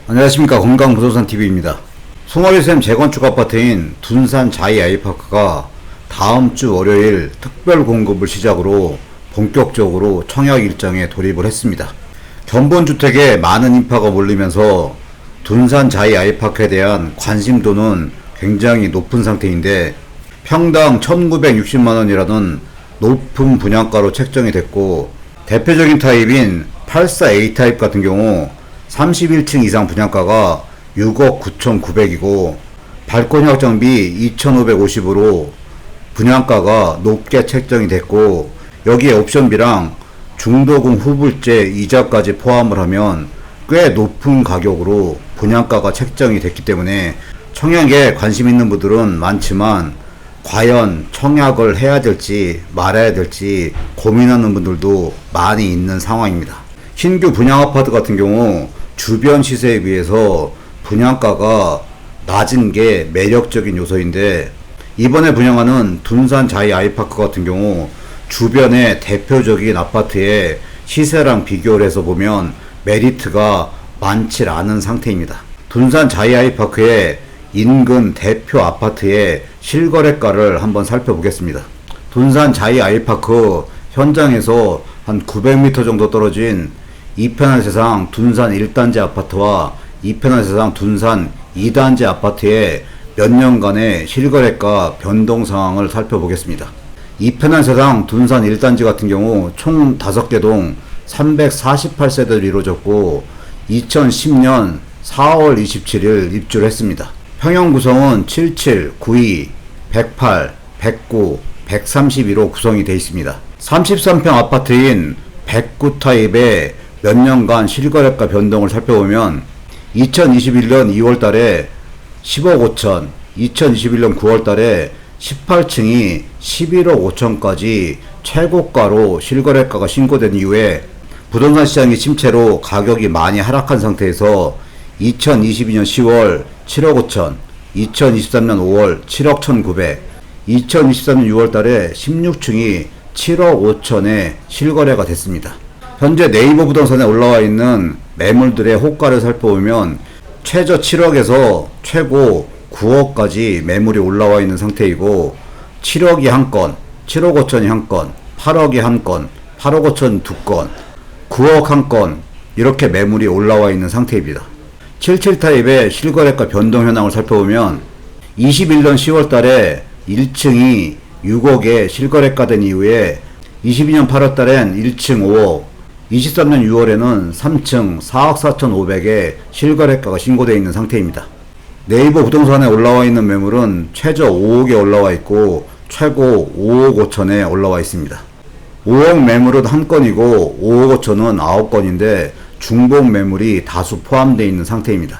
안녕하십니까. 건강부동산TV입니다. 송어리샘 재건축 아파트인 둔산 자이 아이파크가 다음 주 월요일 특별 공급을 시작으로 본격적으로 청약 일정에 돌입을 했습니다. 견본주택에 많은 인파가 몰리면서 둔산 자이 아이파크에 대한 관심도는 굉장히 높은 상태인데, 평당 1960만원이라는 높은 분양가로 책정이 됐고, 대표적인 타입인 84A 타입 같은 경우 31층 이상 분양가가 6억 9,900이고 발코니 확장비 2,550으로 분양가가 높게 책정이 됐고, 여기에 옵션비랑 중도금 후불제 이자까지 포함을 하면 꽤 높은 가격으로 분양가가 책정이 됐기 때문에 청약에 관심 있는 분들은 많지만 과연 청약을 해야 될지 말아야 될지 고민하는 분들도 많이 있는 상황입니다. 신규 분양 아파트 같은 경우 주변 시세에 비해서 분양가가 낮은 게 매력적인 요소인데, 이번에 분양하는 둔산 자이 아이파크 같은 경우 주변의 대표적인 아파트의 시세랑 비교를 해서 보면 메리트가 많지 않은 상태입니다. 둔산 자이 아이파크의 인근 대표 아파트의 실거래가를 한번 살펴보겠습니다. 둔산 자이 아이파크 현장에서 한 900m 정도 떨어진 이편한 세상 둔산 1단지 아파트와 이편한 세상 둔산 2단지 아파트의 몇 년간의 실거래가 변동 상황을 살펴보겠습니다. 이편한 세상 둔산 1단지 같은 경우 총 5개 동 348세대로 이루어졌고 2010년 4월 27일 입주를 했습니다. 평형 구성은 77, 92, 108, 109, 132로 구성이 되어 있습니다. 33평 아파트인 109 타입의 몇 년간 실거래가 변동을 살펴보면 2021년 2월달에 10억 5천, 2021년 9월달에 18층이 11억 5천까지 최고가로 실거래가가 신고된 이후에 부동산 시장의 침체로 가격이 많이 하락한 상태에서 2022년 10월 7억 5천, 2023년 5월 7억 1,900, 2023년 6월달에 16층이 7억 5천에 실거래가 됐습니다. 현재 네이버 부동산에 올라와 있는 매물들의 호가를 살펴보면 최저 7억에서 최고 9억까지 매물이 올라와 있는 상태이고, 7억이 한 건, 7억 5천이 한 건, 8억이 한 건, 8억 5천 두 건, 9억 한 건, 이렇게 매물이 올라와 있는 상태입니다. 77 타입의 실거래가 변동 현황을 살펴보면 21년 10월 달에 1층이 6억에 실거래가 된 이후에 22년 8월 달엔 1층 5억, 23년 6월에는 3층 4억 4,500에 실거래가가 신고되어 있는 상태입니다. 네이버 부동산에 올라와 있는 매물은 최저 5억에 올라와 있고 최고 5억 5천에 올라와 있습니다. 5억 매물은 한 건이고 5억 5천은 9건인데 중복 매물이 다수 포함되어 있는 상태입니다.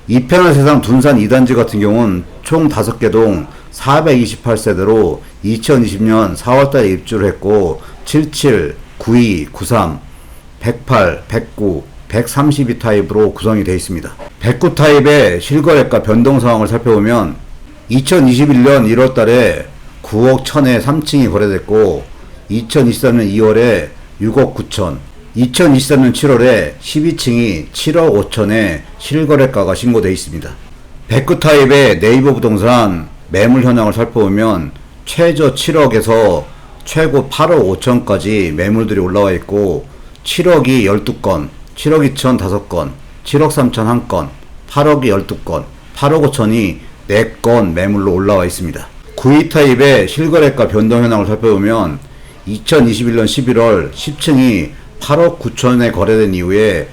이편한 세상 둔산 2단지 같은 경우는 총 5개 동 428세대로 2020년 4월달에 입주를 했고 77, 92, 93, 108, 109, 132 타입으로 구성이 되어 있습니다. 109 타입의 실거래가 변동 상황을 살펴보면 2021년 1월 달에 9억 1천에 3층이 거래됐고 2023년 2월에 6억 9천, 2023년 7월에 12층이 7억 5천에 실거래가가 신고되어 있습니다. 109 타입의 네이버 부동산 매물 현황을 살펴보면 최저 7억에서 최고 8억 5천까지 매물들이 올라와 있고 7억이 12건, 7억 2천 5건, 7억 3천 1건, 8억이 12건, 8억 5천이 4건 매물로 올라와 있습니다. 92 타입의 실거래가 변동 현황을 살펴보면 2021년 11월 10층이 8억 9천에 거래된 이후에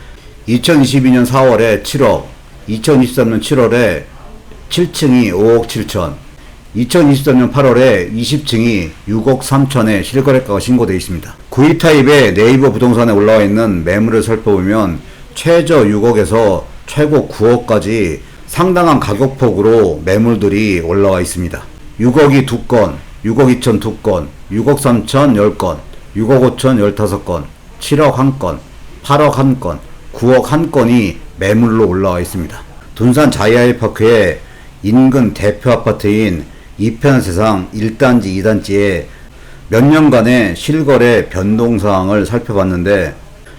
2022년 4월에 7억, 2023년 7월에 7층이 5억 7천, 2023년 8월에 20층이 6억 3천에 실거래가가 신고되어 있습니다. 92 타입의 네이버 부동산에 올라와 있는 매물을 살펴보면 최저 6억에서 최고 9억까지 상당한 가격폭으로 매물들이 올라와 있습니다. 6억이 2건, 6억 2천 2건, 6억 3천 10건, 6억 5천 15건, 7억 1건, 8억 1건, 9억 1건이 매물로 올라와 있습니다. 둔산 자이 아이파크의 인근 대표 아파트인 이편한 세상 1단지, 2단지에 몇 년간의 실거래 변동 사항을 살펴봤는데,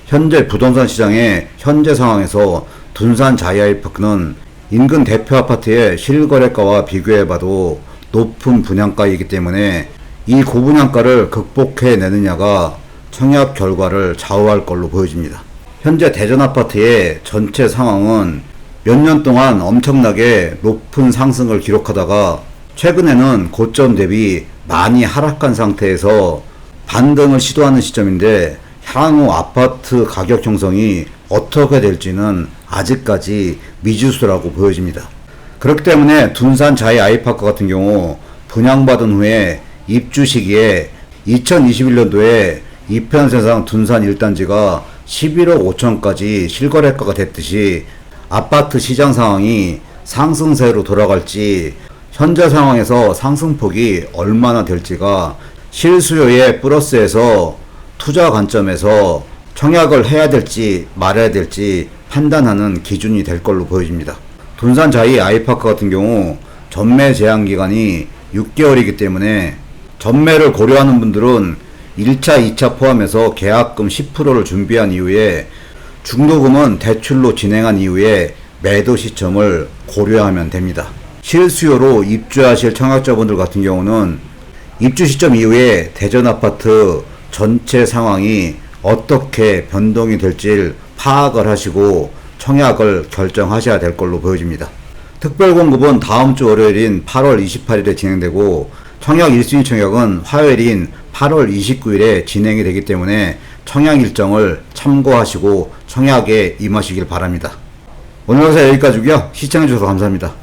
현재 부동산 시장의 현재 상황에서 둔산 자이아이파크는 인근 대표 아파트의 실거래가와 비교해봐도 높은 분양가이기 때문에 이 고분양가를 극복해내느냐가 청약 결과를 좌우할 걸로 보여집니다. 현재 대전 아파트의 전체 상황은 몇 년 동안 엄청나게 높은 상승을 기록하다가 최근에는 고점 대비 많이 하락한 상태에서 반등을 시도하는 시점인데, 향후 아파트 가격 형성이 어떻게 될지는 아직까지 미지수라고 보여집니다. 그렇기 때문에 둔산 자이 아이파크 같은 경우 분양받은 후에 입주 시기에 2021년도에 이편세상 둔산 1단지가 11억 5천까지 실거래가가 됐듯이 아파트 시장 상황이 상승세로 돌아갈지, 현재 상황에서 상승폭이 얼마나 될지가 실수요의 플러스에서 투자 관점에서 청약을 해야 될지 말아야 될지 판단하는 기준이 될 걸로 보여집니다. 둔산 자이 아이파크 같은 경우 전매 제한 기간이 6개월이기 때문에 전매를 고려하는 분들은 1차, 2차 포함해서 계약금 10%를 준비한 이후에 중도금은 대출로 진행한 이후에 매도 시점을 고려하면 됩니다. 실수요로 입주하실 청약자분들 같은 경우는 입주 시점 이후에 대전 아파트 전체 상황이 어떻게 변동이 될지 파악을 하시고 청약을 결정하셔야 될 걸로 보여집니다. 특별공급은 다음 주 월요일인 8월 28일에 진행되고, 청약 1순위 청약은 화요일인 8월 29일에 진행이 되기 때문에 청약 일정을 참고하시고 청약에 임하시길 바랍니다. 오늘 영상 여기까지고요. 시청해주셔서 감사합니다.